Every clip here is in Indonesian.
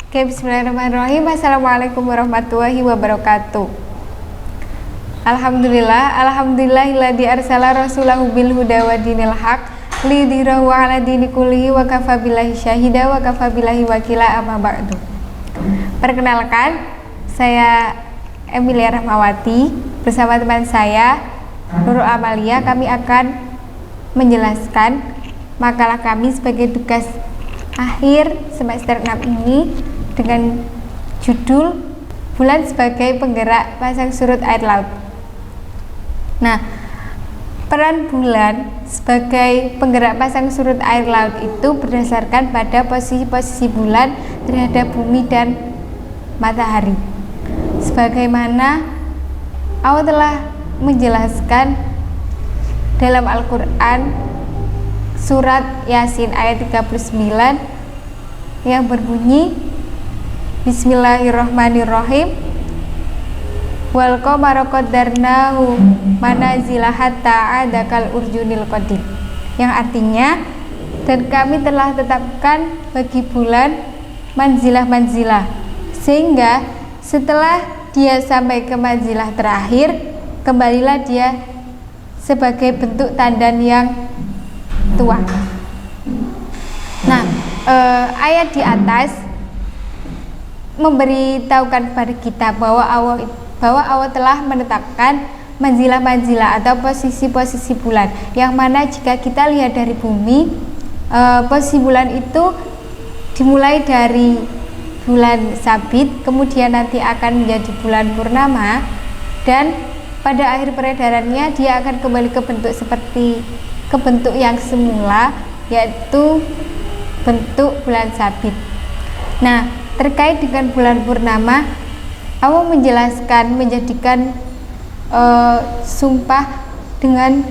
Oke, bismillahirrahmanirrahim. Assalamualaikum warahmatullahi wabarakatuh. Alhamdulillahilladzi arsala rasulahu bil huda wa dinil haq liyudhhirahu 'ala dini kullihi wa kafa billahi syahida wa kafa billahi wakila, amma ba'du. Perkenalkan, saya Emilia Rahmawati bersama teman saya Nurul Amalia. Kami akan menjelaskan makalah kami sebagai tugas akhir semester 6 ini dengan judul Bulan sebagai penggerak pasang surut air laut. Nah, peran bulan sebagai penggerak pasang surut air laut itu berdasarkan pada posisi-posisi bulan terhadap bumi dan matahari. Sebagaimana Allah telah menjelaskan dalam Al-Quran surat Yasin ayat 39 yang berbunyi Bismillahirrahmanirrahim, wal qamara qaddarnahu manazila hatta adakal urjunil qadim, yang artinya, dan kami telah tetapkan bagi bulan manzilah-manzilah, sehingga setelah dia sampai ke manzilah terakhir, kembalilah dia sebagai bentuk tandan yang tua. Nah, ayat di atas memberitahukan kepada kita bahwa Allah telah menetapkan manzilah-manzilah atau posisi-posisi bulan, yang mana jika kita lihat dari bumi, posisi bulan itu dimulai dari bulan sabit, kemudian nanti akan menjadi bulan purnama, dan pada akhir peredarannya dia akan kembali ke bentuk yang semula, yaitu bentuk bulan sabit. Nah, terkait dengan bulan purnama, Allah menjadikan sumpah dengan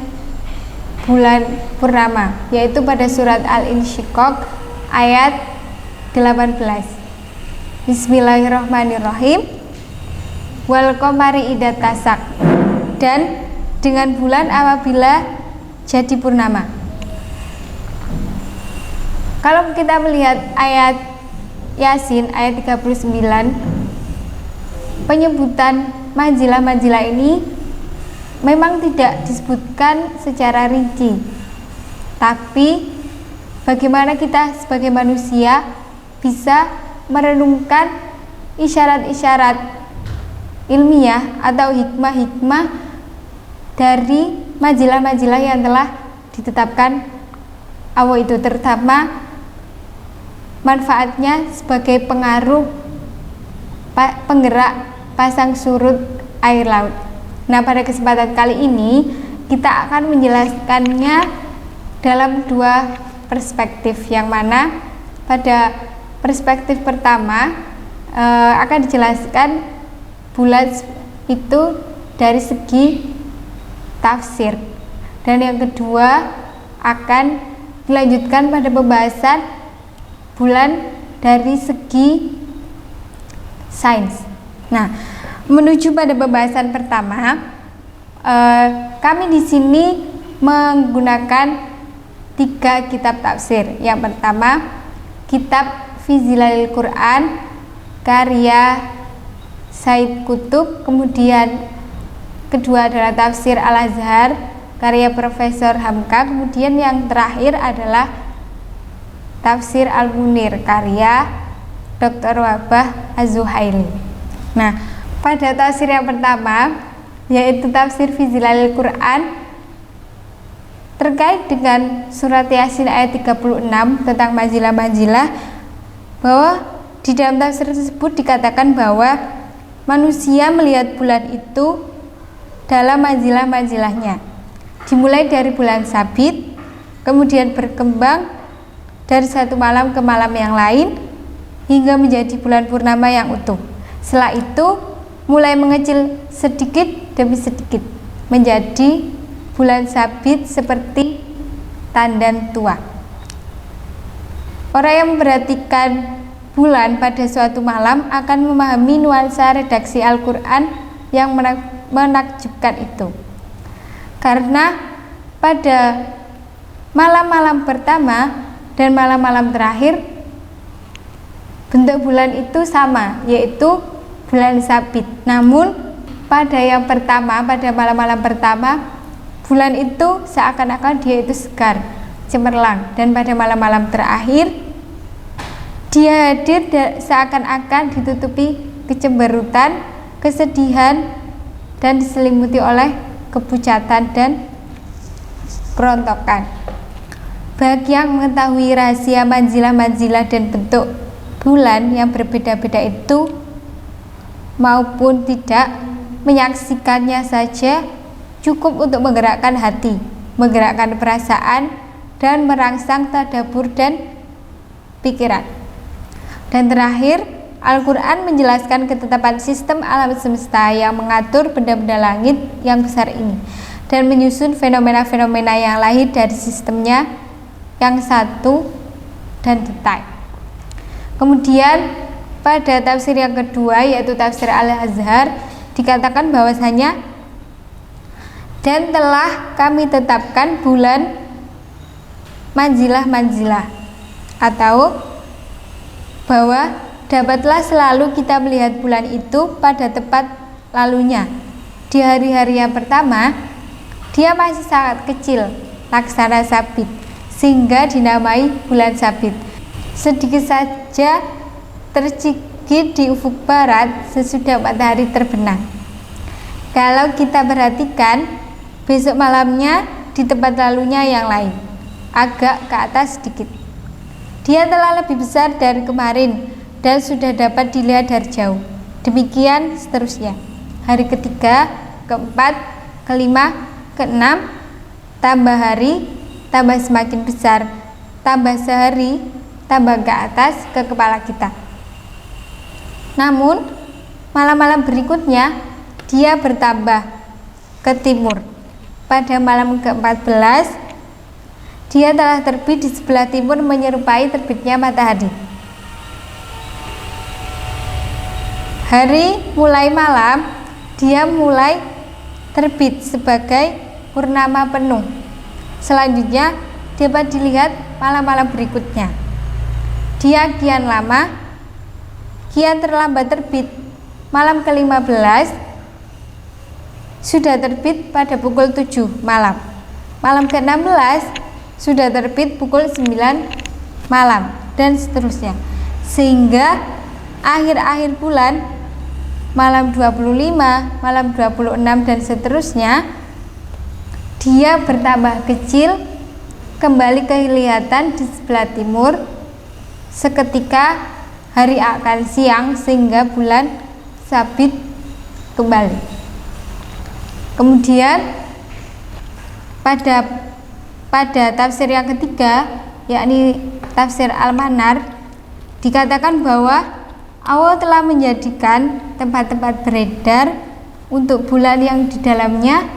bulan purnama, yaitu pada surat Al-Insyiqaq ayat 18. Bismillahirrahmanirrahim, wal qamari idza tasak, dan dengan bulan apabila jadi purnama. Kalau kita melihat ayat Yasin ayat 39, penyebutan manzilah-manzilah ini memang tidak disebutkan secara rinci, tapi bagaimana kita sebagai manusia bisa merenungkan isyarat-isyarat ilmiah atau hikmah-hikmah dari manzilah-manzilah yang telah ditetapkan Allah itu, terutama manfaatnya sebagai pengaruh penggerak pasang surut air laut. Nah, pada kesempatan kali ini kita akan menjelaskannya dalam dua perspektif, yang mana pada perspektif pertama akan dijelaskan bulan itu dari segi tafsir, dan yang kedua akan dilanjutkan pada pembahasan bulan dari segi sains. Nah, menuju pada pembahasan pertama, kami di sini menggunakan 3 kitab tafsir. Yang pertama, kitab Fi Zilalil Quran karya Said Qutb, kemudian kedua adalah tafsir Al-Azhar karya Profesor Hamka, kemudian yang terakhir adalah Tafsir Al-Munir karya Dr. Wahbah Az-Zuhaili. Nah, pada tafsir yang pertama, yaitu tafsir Fi Zilalil Quran, terkait dengan surat Yasin ayat 36 tentang manzilah-manzilah, bahwa di dalam tafsir tersebut dikatakan bahwa manusia melihat bulan itu dalam manzilah-manzilahnya, dimulai dari bulan sabit, kemudian berkembang dari satu malam ke malam yang lain hingga menjadi bulan purnama yang utuh. Setelah itu mulai mengecil sedikit demi sedikit menjadi bulan sabit seperti tandan tua. Orang yang memperhatikan bulan pada suatu malam akan memahami nuansa redaksi Al-Quran yang menakjubkan itu, karena pada malam-malam pertama dan malam-malam terakhir bentuk bulan itu sama, yaitu bulan sabit. Namun pada yang pertama, pada malam-malam pertama, bulan itu seakan-akan dia itu segar, cemerlang, dan pada malam-malam terakhir dia hadir seakan-akan ditutupi kecemberutan, kesedihan, dan diselimuti oleh kepucatan dan kerontokan. Bagi yang mengetahui rahasia manzilah-manzilah dan bentuk bulan yang berbeda-beda itu maupun tidak, menyaksikannya saja cukup untuk menggerakkan hati, menggerakkan perasaan, dan merangsang tadabbur dan pikiran. Dan terakhir, Al-Quran menjelaskan ketetapan sistem alam semesta yang mengatur benda-benda langit yang besar ini dan menyusun fenomena-fenomena yang lahir dari sistemnya yang satu dan detail. Kemudian pada tafsir yang kedua, yaitu tafsir Al-Azhar, dikatakan bahwasanya dan telah kami tetapkan bulan manzilah-manzilah, atau bahwa dapatlah selalu kita melihat bulan itu pada tepat lalunya. Di hari-hari yang pertama, dia masih sangat kecil, laksana sabit, sehingga dinamai bulan sabit. Sedikit saja tercikit di ufuk barat sesudah matahari terbenam. Kalau kita perhatikan, besok malamnya di tempat lalunya yang lain, agak ke atas sedikit. Dia telah lebih besar dari kemarin dan sudah dapat dilihat dari jauh. Demikian seterusnya. Hari ketiga, keempat, kelima, keenam, tambah hari, tambah semakin besar, tambah sehari, tambah ke atas ke kepala kita. Namun, malam-malam berikutnya, dia bertambah ke timur. Pada malam ke-14, dia telah terbit di sebelah timur menyerupai terbitnya matahari. Hari mulai malam, dia mulai terbit sebagai purnama penuh. Selanjutnya dapat dilihat malam-malam berikutnya. Dia kian lama, kian terlambat terbit. Malam ke-15 sudah terbit pada pukul 7 malam. Malam ke-16 sudah terbit pukul 9 malam, dan seterusnya. Sehingga akhir-akhir bulan, malam 25, malam 26, dan seterusnya, dia bertambah kecil, kembali kelihatan di sebelah timur. Seketika hari akan siang sehingga bulan sabit kembali. Kemudian pada tafsir yang ketiga, yakni tafsir Al-Manar, dikatakan bahwa Allah telah menjadikan tempat-tempat beredar untuk bulan yang di dalamnya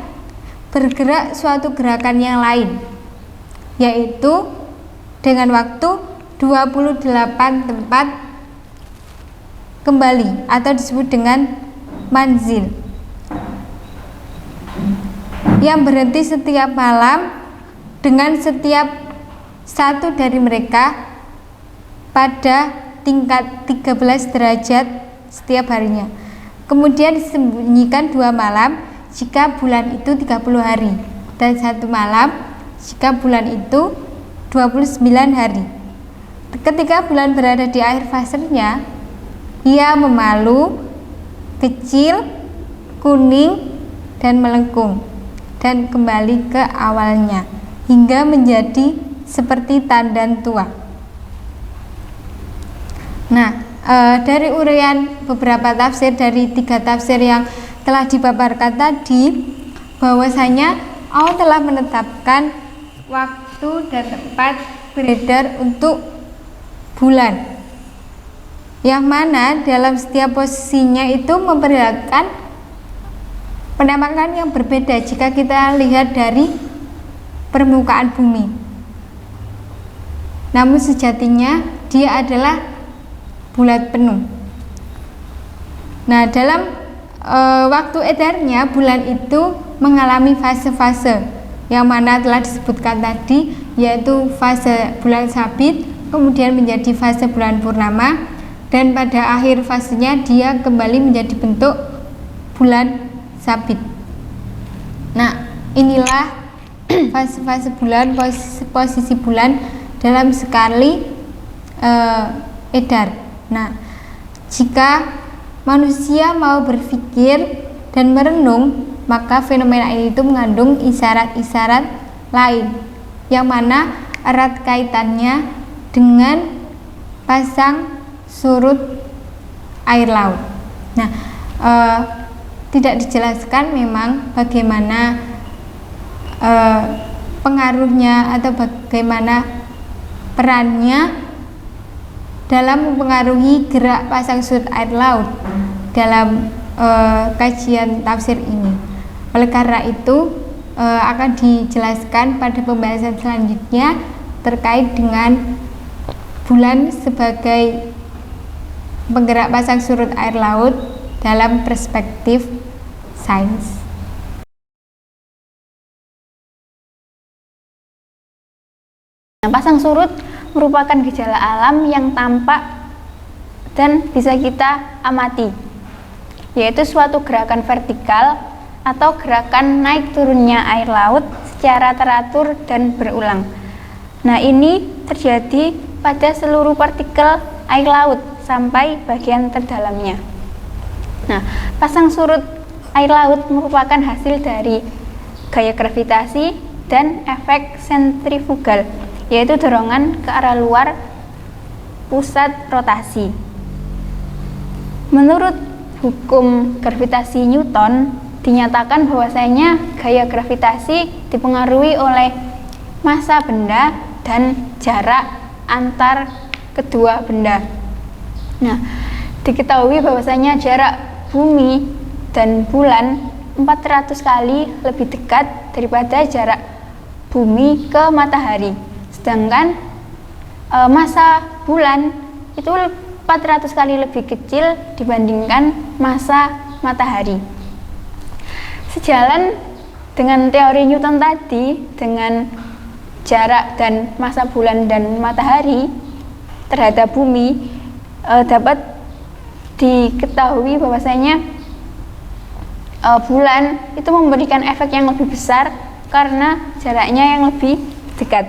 bergerak suatu gerakan yang lain, yaitu dengan waktu 28 tempat kembali, atau disebut dengan manzil, yang berhenti setiap malam dengan setiap satu dari mereka pada tingkat 13 derajat setiap harinya. Kemudian disembunyikan 2 malam jika bulan itu 30 hari, dan 1 malam jika bulan itu 29 hari. Ketika bulan berada di akhir fasenya, ia memalu, kecil, kuning, dan melengkung, dan kembali ke awalnya hingga menjadi seperti tandan tua. Nah, dari uraian beberapa tafsir dari 3 tafsir yang telah dipaparkan tadi, bahwasanya Allah telah menetapkan waktu dan tempat beredar untuk bulan, yang mana dalam setiap posisinya itu memperlihatkan penampakan yang berbeda jika kita lihat dari permukaan bumi. Namun sejatinya dia adalah bulat penuh. Nah, dalam waktu edarnya, bulan itu mengalami fase-fase yang mana telah disebutkan tadi, yaitu fase bulan sabit, kemudian menjadi fase bulan purnama, dan pada akhir fasenya dia kembali menjadi bentuk bulan sabit. Nah, inilah fase-fase bulan, posisi bulan dalam sekali edar. Nah, jika manusia mau berpikir dan merenung, maka fenomena ini itu mengandung isyarat-isyarat lain yang mana erat kaitannya dengan pasang surut air laut. Nah, tidak dijelaskan memang bagaimana pengaruhnya atau bagaimana perannya dalam mempengaruhi gerak pasang surut air laut dalam kajian tafsir ini. Oleh karena itu akan dijelaskan pada pembahasan selanjutnya terkait dengan bulan sebagai penggerak pasang surut air laut dalam perspektif sains. Pasang surut merupakan gejala alam yang tampak dan bisa kita amati, yaitu suatu gerakan vertikal atau gerakan naik turunnya air laut secara teratur dan berulang. Nah, ini terjadi pada seluruh partikel air laut sampai bagian terdalamnya. Nah, pasang surut air laut merupakan hasil dari gaya gravitasi dan efek sentrifugal, yaitu dorongan ke arah luar pusat rotasi. Menurut hukum gravitasi Newton, dinyatakan bahwasanya gaya gravitasi dipengaruhi oleh massa benda dan jarak antar kedua benda. Nah, diketahui bahwasanya jarak bumi dan bulan 400 kali lebih dekat daripada jarak bumi ke matahari. Sedangkan massa bulan itu 400 kali lebih kecil dibandingkan massa matahari. Sejalan dengan teori Newton tadi, dengan jarak dan massa bulan dan matahari terhadap bumi, dapat diketahui bahwasanya bulan itu memberikan efek yang lebih besar karena jaraknya yang lebih dekat,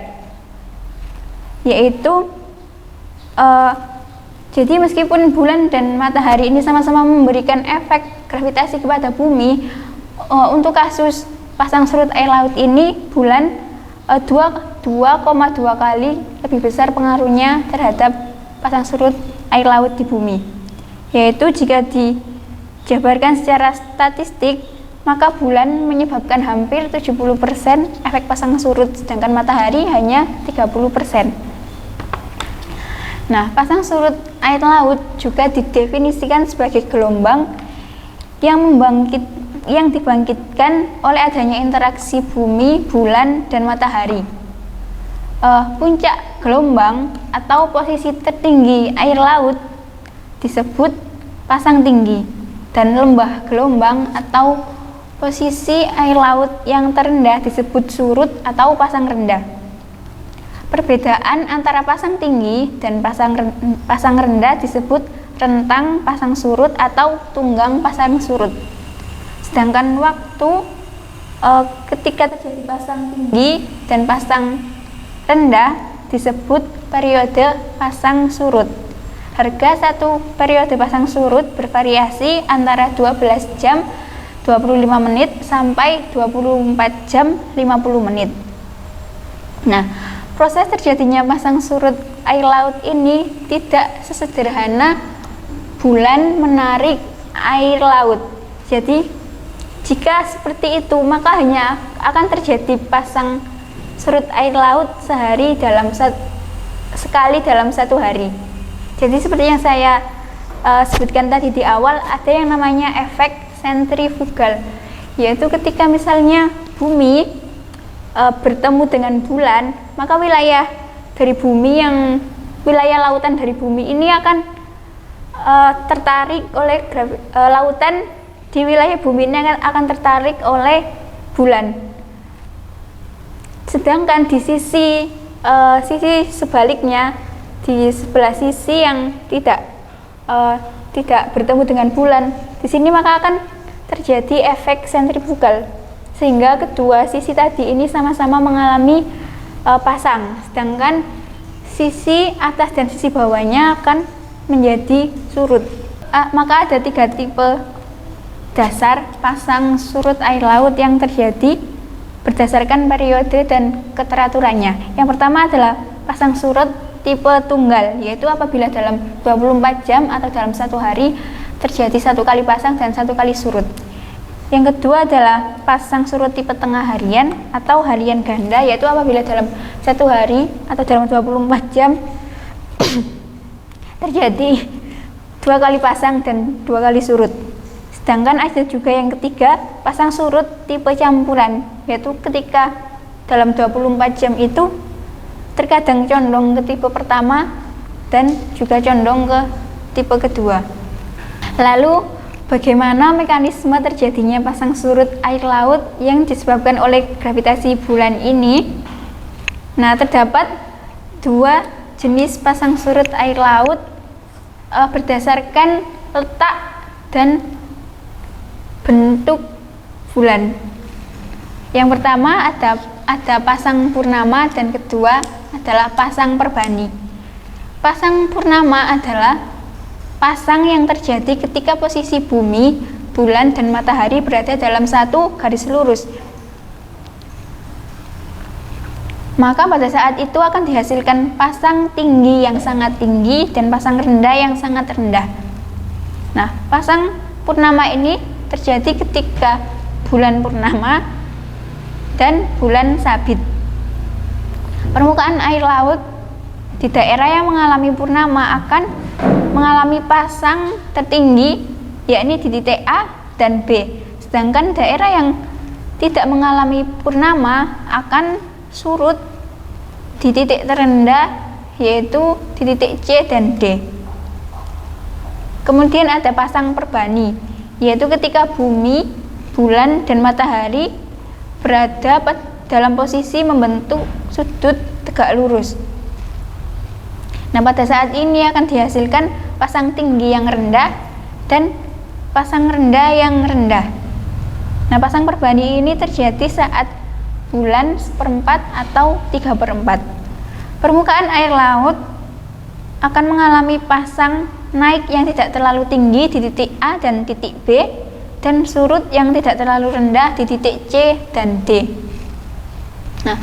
yaitu jadi meskipun bulan dan matahari ini sama-sama memberikan efek gravitasi kepada bumi, untuk kasus pasang surut air laut ini bulan 2,2 kali lebih besar pengaruhnya terhadap pasang surut air laut di bumi, yaitu jika dijabarkan secara statistik, maka bulan menyebabkan hampir 70% efek pasang surut, sedangkan matahari hanya 30%. Nah, pasang surut air laut juga didefinisikan sebagai gelombang yang dibangkitkan oleh adanya interaksi bumi, bulan, dan matahari. Puncak gelombang atau posisi tertinggi air laut disebut pasang tinggi, dan lembah gelombang atau posisi air laut yang terendah disebut surut atau pasang rendah. Perbedaan antara pasang tinggi dan pasang rendah disebut rentang pasang surut atau tunggang pasang surut. Sedangkan waktu ketika terjadi pasang tinggi dan pasang rendah disebut periode pasang surut. Harga satu periode pasang surut bervariasi antara 12 jam 25 menit sampai 24 jam 50 menit. Nah, proses terjadinya pasang surut air laut ini tidak sesederhana bulan menarik air laut. Jadi, jika seperti itu, maka hanya akan terjadi pasang surut air laut sekali dalam satu hari. Jadi seperti yang saya sebutkan tadi di awal, ada yang namanya efek sentrifugal, yaitu ketika misalnya bumi bertemu dengan bulan, maka wilayah lautan dari bumi ini akan tertarik oleh lautan di wilayah bumi ini akan tertarik oleh bulan. Sedangkan di sisi sebaliknya, di sebelah sisi yang tidak tidak bertemu dengan bulan. Di sini maka akan terjadi efek sentrifugal, sehingga kedua sisi tadi ini sama-sama mengalami pasang, sedangkan sisi atas dan sisi bawahnya akan menjadi surut. Maka ada 3 tipe dasar pasang surut air laut yang terjadi berdasarkan periode dan keteraturannya. Yang pertama adalah pasang surut tipe tunggal, yaitu apabila dalam 24 jam atau dalam 1 hari terjadi 1 kali pasang dan 1 kali surut. Yang kedua adalah pasang surut tipe tengah harian atau harian ganda, yaitu apabila dalam 1 hari atau dalam 24 jam terjadi 2 kali pasang dan 2 kali surut. Sedangkan ada juga yang ketiga, pasang surut tipe campuran, yaitu ketika dalam 24 jam itu terkadang condong ke tipe pertama dan juga condong ke tipe kedua. Lalu bagaimana mekanisme terjadinya pasang surut air laut yang disebabkan oleh gravitasi bulan ini? Nah, terdapat 2 jenis pasang surut air laut berdasarkan letak dan bentuk bulan. Yang pertama ada pasang purnama dan kedua adalah pasang perbani. Pasang purnama adalah pasang yang terjadi ketika posisi bumi, bulan, dan matahari berada dalam satu garis lurus. Maka pada saat itu akan dihasilkan pasang tinggi yang sangat tinggi dan pasang rendah yang sangat rendah. Nah, pasang purnama ini terjadi ketika bulan purnama dan bulan sabit. Permukaan air laut di daerah yang mengalami purnama akan mengalami pasang tertinggi, yakni di titik A dan B. Sedangkan daerah yang tidak mengalami purnama akan surut di titik terendah, yaitu di titik C dan D. Kemudian ada pasang perbani, yaitu ketika bumi, bulan, dan matahari berada dalam posisi membentuk sudut tegak lurus. Nah, pada saat ini akan dihasilkan pasang tinggi yang rendah dan pasang rendah yang rendah. Nah, pasang perbani ini terjadi saat bulan 1/4 atau 3/4. Permukaan air laut akan mengalami pasang naik yang tidak terlalu tinggi di titik A dan titik B, dan surut yang tidak terlalu rendah di titik C dan D. Nah,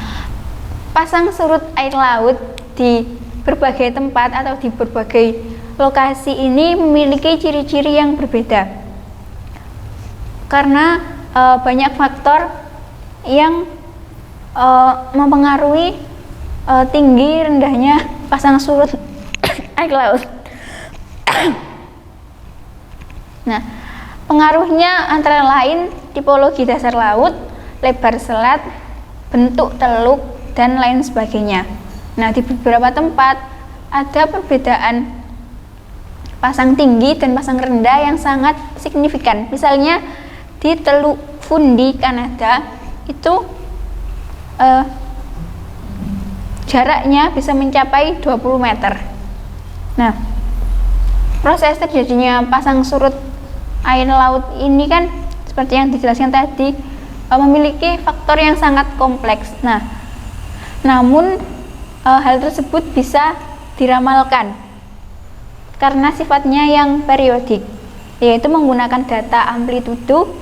pasang surut air laut di berbagai tempat atau di berbagai lokasi ini memiliki ciri-ciri yang berbeda karena banyak faktor yang mempengaruhi tinggi rendahnya pasang surut air laut. Nah, pengaruhnya antara lain tipologi dasar laut, lebar selat, bentuk teluk, dan lain sebagainya. Nah, di beberapa tempat ada perbedaan pasang tinggi dan pasang rendah yang sangat signifikan. Misalnya di Teluk Fundy, Kanada, itu jaraknya bisa mencapai 20 meter. Nah, proses terjadinya pasang surut air laut ini kan seperti yang dijelaskan tadi memiliki faktor yang sangat kompleks. Nah, namun hal tersebut bisa diramalkan karena sifatnya yang periodik, yaitu menggunakan data amplitudo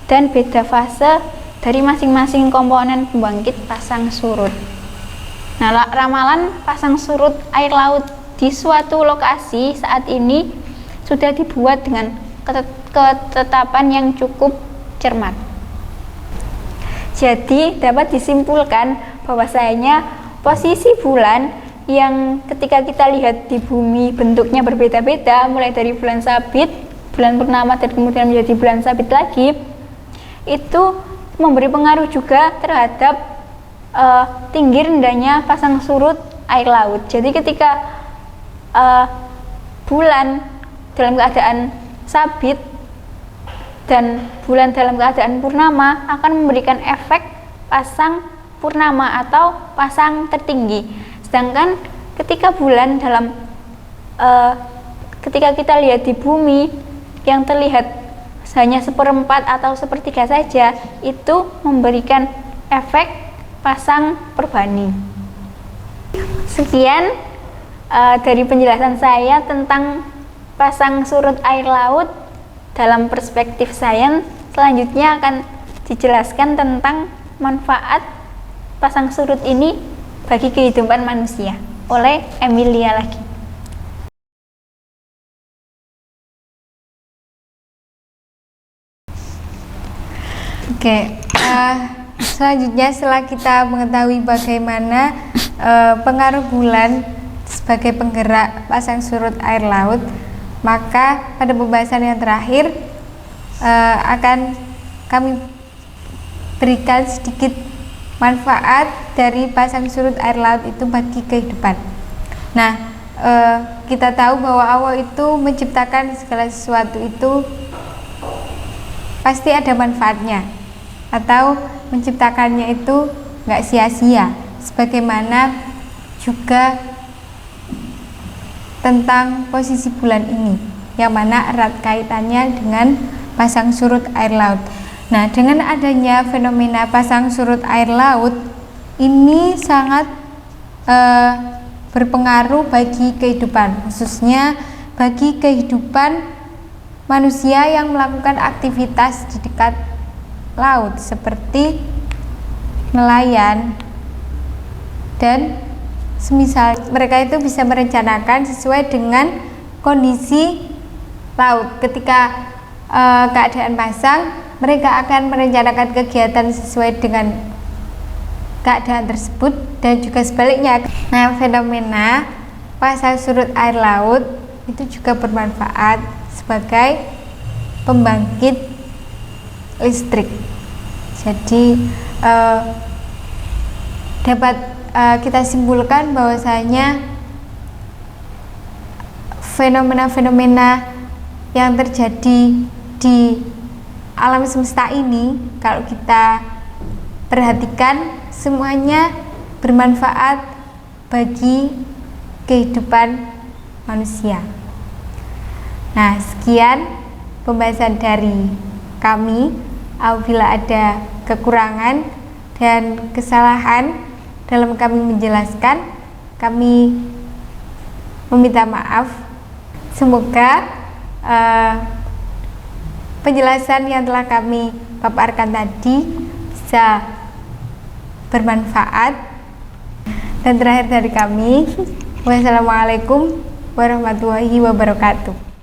dan beda fase dari masing-masing komponen pembangkit pasang surut. Nah, ramalan pasang surut air laut di suatu lokasi saat ini sudah dibuat dengan ketetapan yang cukup cermat. Jadi dapat disimpulkan bahwasanya posisi bulan yang ketika kita lihat di bumi bentuknya berbeda-beda, mulai dari bulan sabit, bulan purnama, dan kemudian menjadi bulan sabit lagi, itu memberi pengaruh juga terhadap tinggi rendahnya pasang surut air laut. Jadi ketika bulan dalam keadaan sabit dan bulan dalam keadaan purnama akan memberikan efek pasang purnama atau pasang tertinggi. Sedangkan ketika bulan ketika kita lihat di bumi yang terlihat hanya seperempat atau sepertiga saja, itu memberikan efek pasang perbani. Sekian dari penjelasan saya tentang pasang surut air laut dalam perspektif sains. Selanjutnya akan dijelaskan tentang manfaat pasang surut ini bagi kehidupan manusia oleh Emilia lagi. Oke, selanjutnya setelah kita mengetahui bagaimana pengaruh bulan sebagai penggerak pasang surut air laut, maka pada pembahasan yang terakhir akan kami berikan sedikit manfaat dari pasang surut air laut itu bagi kehidupan. Nah, kita tahu bahwa Allah itu menciptakan segala sesuatu itu pasti ada manfaatnya, atau menciptakannya itu nggak sia-sia. Sebagaimana juga tentang posisi bulan ini, yang mana erat kaitannya dengan pasang surut air laut. Nah, dengan adanya fenomena pasang surut air laut ini sangat berpengaruh bagi kehidupan, khususnya bagi kehidupan manusia yang melakukan aktivitas di dekat laut seperti nelayan dan semisal. Mereka itu bisa merencanakan sesuai dengan kondisi laut. Ketika keadaan pasang, mereka akan merencanakan kegiatan sesuai dengan keadaan tersebut, dan juga sebaliknya. Nah, fenomena pasang surut air laut itu juga bermanfaat sebagai pembangkit listrik. Jadi dapat kita simpulkan bahwasanya fenomena-fenomena yang terjadi di alam semesta ini, kalau kita perhatikan, semuanya bermanfaat bagi kehidupan manusia. Nah, sekian pembahasan dari kami. Apabila ada kekurangan dan kesalahan dalam kami menjelaskan, kami meminta maaf. Semoga penjelasan yang telah kami paparkan tadi bisa bermanfaat. Dan terakhir dari kami, wassalamualaikum warahmatullahi wabarakatuh.